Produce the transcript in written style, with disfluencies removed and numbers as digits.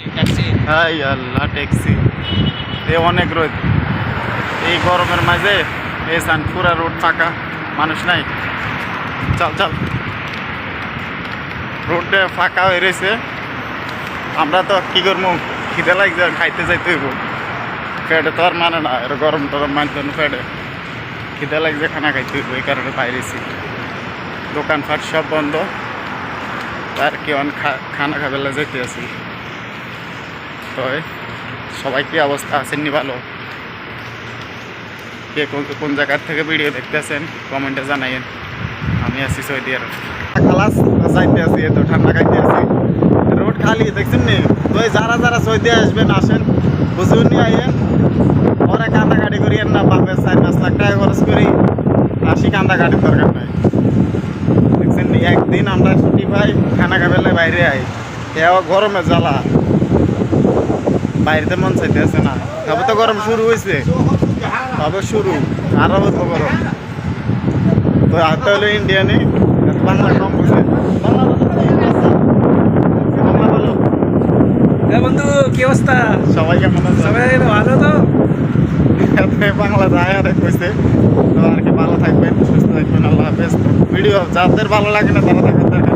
High আল্লাহ taxi এ অনেক রোদ এই গরমের মাঝে এই সানপুরা রোড ফাঁকা মানুষ নাই চল চল রোডটা ফাঁকা হয়ে রয়েছে আমরা তো কি করবো খিদে লাগছে খাইতে যাইতে হইব পেটে তো আর মানে না এর গরম টরম মানতে না পেটে খিদে লাগছে খানা খাইতে হইব এই কারণে বাইরেছি দোকানপাট সব বন্ধ আর কি খানা খাবেলা যাইতে আছি তো সবাই কি অবস্থা আছেননি ভালো কে কোন জায়গার থেকে ভিডিও দেখতেছেন কমেন্টে জানাইয়েন আমি আছি সৌদি আরব খালাস যাইতে আছি তো ঠান্ডা খাইতে আছি রোড খালি দেখছেন নি তো যারা যারা সৌদি আসবেন আসেন বুঝুন নি আইয়েন পরে কান্দাকাটি করিয়েন না 5-5 লাখ টাকা খরচ করি আসি কান্দাকাটির দরকার নাই দেখছেন নি একদিন আমরা ছুটি পাই খানা খাবেলে বাইরে আই এও গরমে জ্বালা বাইরেতে মন চাইতে আছে না তবে তো গরম শুরু হয়েছে তবে শুরু আরো তো গরম তো হাতে হলো ইন্ডিয়ানে বাংলা কম বুঝে বাংলা বলো বন্ধু কি অবস্থা? সবাই কেমন আছে সবাই ভালো তো? বাংলা যায় আর কইছে তো আর কি ভালো থাকবেন সুস্থ থাকবেন আল্লাহ হাফেজ ভিডিও যাদের ভালো লাগে না তারা দেখার দরকার